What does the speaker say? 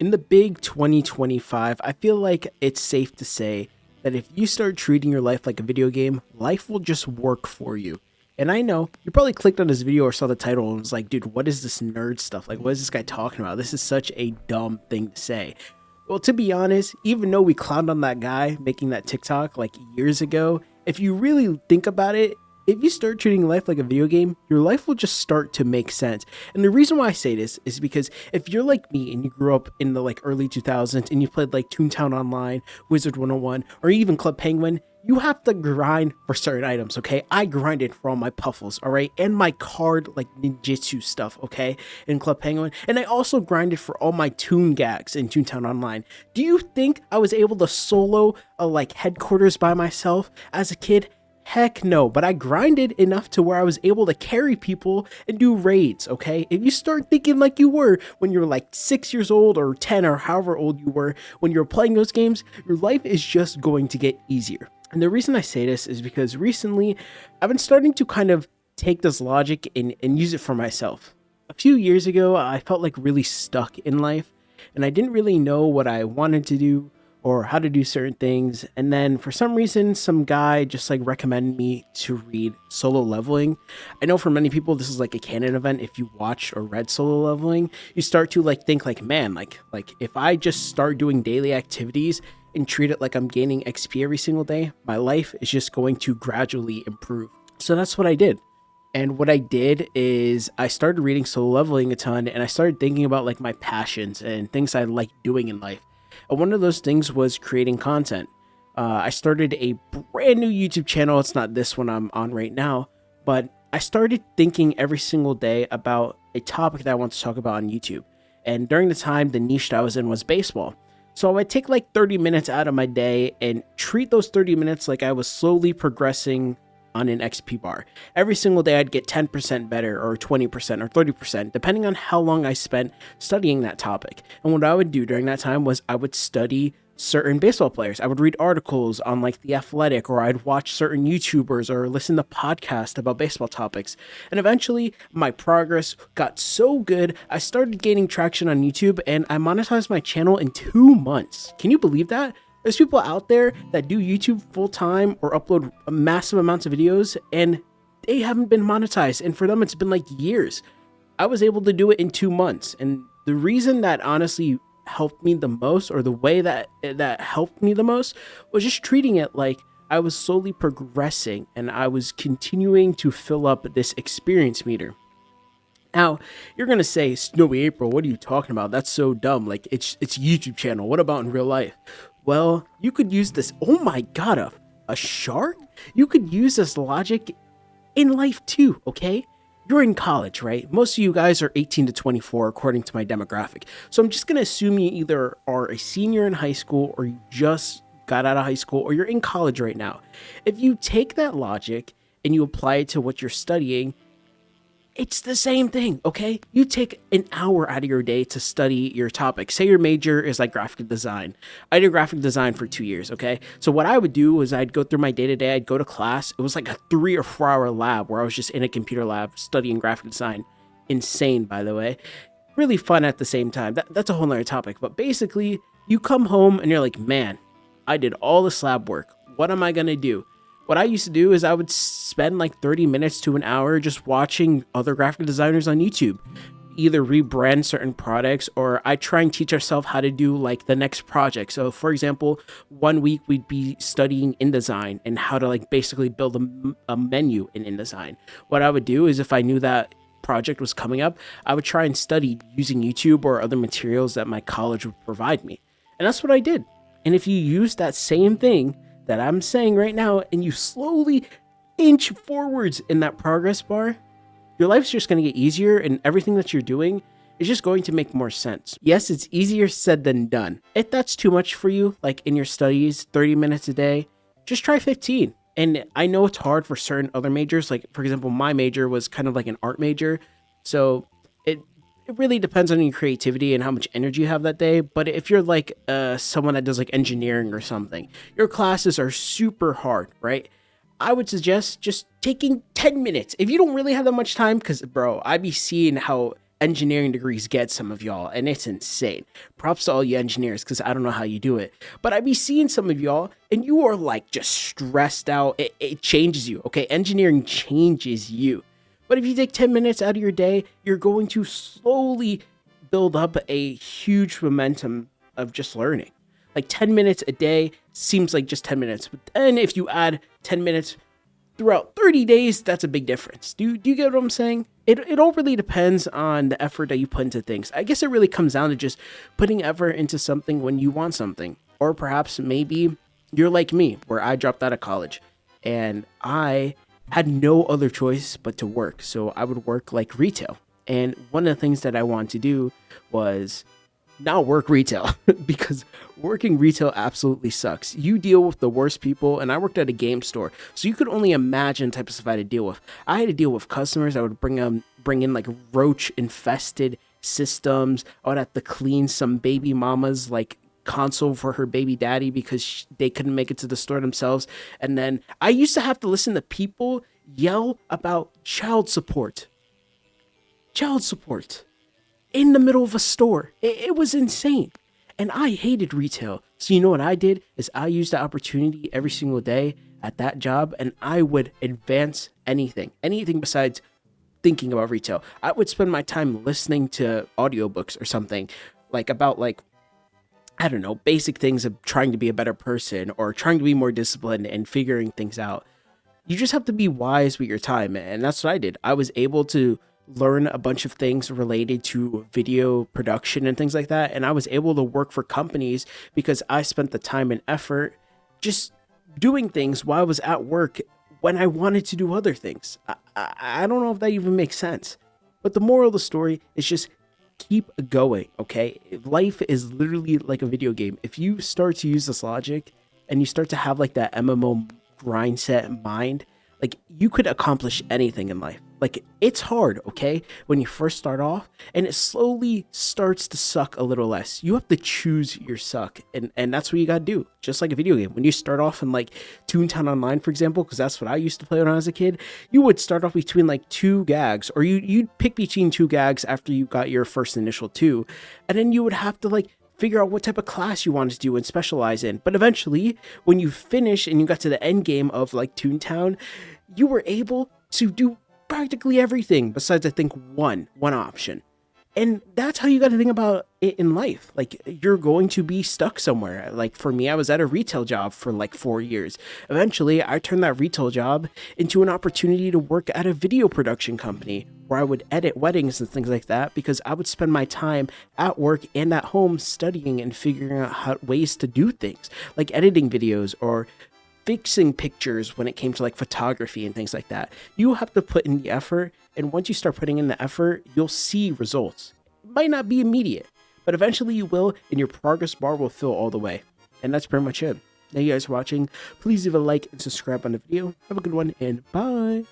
In the big 2025, I feel like it's safe to say that if you start treating your life like a video game, life will just work for you. And I know you probably clicked on this video or saw the title and was like, dude, what is this nerd stuff? Like, what is this guy talking about? This is such a dumb thing to say. Well, to be honest, even though we clowned on that guy making that TikTok like years ago, if you really think about it, if you start treating life like a video game, your life will just start to make sense. And the reason why I say this is because if you're like me and you grew up in the like early 2000s and you played like Toontown Online, Wizard 101, or even Club Penguin, you have to grind for certain items, okay? I grinded for all my puffles, all right? And my card like ninjutsu stuff, okay? In Club Penguin. And I also grinded for all my toon gags in Toontown Online. Do you think I was able to solo a like headquarters by myself as a kid? Heck no, but I grinded enough to where I was able to carry people and do raids, okay? If you start thinking like you were when you're like 6 years old or 10 or however old you were when you were playing those games, your life is just going to get easier. And the reason I say this is because recently I've been starting to kind of take this logic and use it for myself. A few years ago, I felt like really stuck in life and I didn't really know what I wanted to do or how to do certain things. And then for some reason, some guy just like recommended me to read Solo Leveling. I know for many people, this is like a canon event. If you watch or read Solo Leveling, you start to like think like, man, like if I just start doing daily activities and treat it like I'm gaining XP every single day, my life is just going to gradually improve. So that's what I did. And what I did is I started reading Solo Leveling a ton and I started thinking about like my passions and things I like doing in life. And one of those things was creating content. I started a brand new YouTube channel. It's not this one I'm on right now, but I started thinking every single day about a topic that I want to talk about on YouTube. And during the time, the niche that I was in was baseball. So I would take like 30 minutes out of my day and treat those 30 minutes like I was slowly progressing on an XP bar. Every single day I'd get 10% better or 20% or 30%, depending on how long I spent studying that topic. And what I would do during that time was I would study certain baseball players. I would read articles on like The Athletic, or I'd watch certain YouTubers or listen to podcasts about baseball topics. And eventually my progress got so good, I started gaining traction on YouTube and I monetized my channel in 2 months. Can you believe that? There's people out there that do YouTube full time or upload massive amounts of videos and they haven't been monetized. And for them, it's been like years. I was able to do it in 2 months. And the reason that honestly helped me the most, or the way that helped me the most, was just treating it like I was slowly progressing and I was continuing to fill up this experience meter. Now, you're going to say, Snowy April, what are you talking about? That's so dumb. Like, it's a YouTube channel. What about in real life? Well, you could use this. Oh my God, a shark? You could use this logic in life too, okay? You're in college, right? Most of you guys are 18 to 24 according to my demographic. So I'm just going to assume you either are a senior in high school or you just got out of high school or you're in college right now. If you take that logic and you apply it to what you're studying, it's the same thing, okay? You take an hour out of your day to study your topic. Say your major is like graphic design. I did graphic design for 2 years, okay? So what I would do was I'd go through my day-to-day, I'd go to class. It was like a 3 or 4 hour lab where I was just in a computer lab studying graphic design. Insane, by the way. Really fun at the same time. That's a whole nother topic. But basically, you come home and you're like, man, I did all this lab work. What am I gonna do? What I used to do is I would spend like 30 minutes to an hour just watching other graphic designers on YouTube, either rebrand certain products or I try and teach ourselves how to do like the next project. So for example, 1 week we'd be studying InDesign and how to like basically build a menu in InDesign. What I would do is if I knew that project was coming up, I would try and study using YouTube or other materials that my college would provide me. And that's what I did. And if you use that same thing that I'm saying right now and you slowly inch forwards in that progress bar, your life's just going to get easier and everything that you're doing is just going to make more sense. Yes, it's easier said than done. If that's too much for you, like in your studies, 30 minutes a day, just try 15. And I know it's hard for certain other majors. Like for example, my major was kind of like an art major. So it really depends on your creativity and how much energy you have that day. But if you're like someone that does like engineering or something, your classes are super hard, right? I would suggest just taking 10 minutes. If you don't really have that much time, because bro, I be seeing how engineering degrees get some of y'all, and it's insane. Props to all you engineers, because I don't know how you do it. But I be seeing some of y'all, and you are like just stressed out. It changes you, okay? Engineering changes you. But if you take 10 minutes out of your day, you're going to slowly build up a huge momentum of just learning. Like 10 minutes a day seems like just 10 minutes. But then if you add 10 minutes throughout 30 days, that's a big difference. Do you get what I'm saying? It all really depends on the effort that you put into things. I guess it really comes down to just putting effort into something when you want something. Or perhaps maybe you're like me, where I dropped out of college and I had no other choice but to work. So I would work like retail. And one of the things that I wanted to do was not work retail because working retail absolutely sucks. You deal with the worst people, and I worked at a game store, so you could only imagine the type of stuff I had to deal with. I had to deal with customers. I would bring in like roach infested systems. I would have to clean some baby mama's like console for her baby daddy because they couldn't make it to the store themselves. And then I used to have to listen to people yell about child support in the middle of a store. It was insane. And I hated retail. So you know what I did is I used the opportunity every single day at that job, and I would advance anything besides thinking about retail. I would spend my time listening to audiobooks or something like about like, I don't know, basic things of trying to be a better person or trying to be more disciplined and figuring things out. You just have to be wise with your time. And that's what I did. I was able to learn a bunch of things related to video production and things like that. And I was able to work for companies because I spent the time and effort just doing things while I was at work when I wanted to do other things. I don't know if that even makes sense. But the moral of the story is just keep going, okay? Life is literally like a video game. If you start to use this logic and you start to have like that MMO grind set mind, like you could accomplish anything in life. Like it's hard, okay, when you first start off, and it slowly starts to suck a little less. You have to choose your suck, and that's what you gotta do. Just like a video game. When you start off in like Toontown Online, for example, because that's what I used to play when I was a kid, you would start off between like 2 gags, or you'd pick between 2 gags after you got your first initial 2, and then you would have to like figure out what type of class you wanted to do and specialize in. But eventually, when you finish and you got to the end game of like Toontown, you were able to do practically everything besides I think one option. And that's how you got to think about it in life. Like you're going to be stuck somewhere. Like for me, I was at a retail job for like 4 years. Eventually I turned that retail job into an opportunity to work at a video production company where I would edit weddings and things like that, because I would spend my time at work and at home studying and figuring out ways to do things like editing videos or fixing pictures when it came to like photography and things like that. You have to put in the effort, and once you start putting in the effort, you'll see results. It might not be immediate, but eventually you will, and your progress bar will fill all the way. And that's pretty much it. Thank you guys for watching. Please leave a like and subscribe on the video. Have a good one, and bye.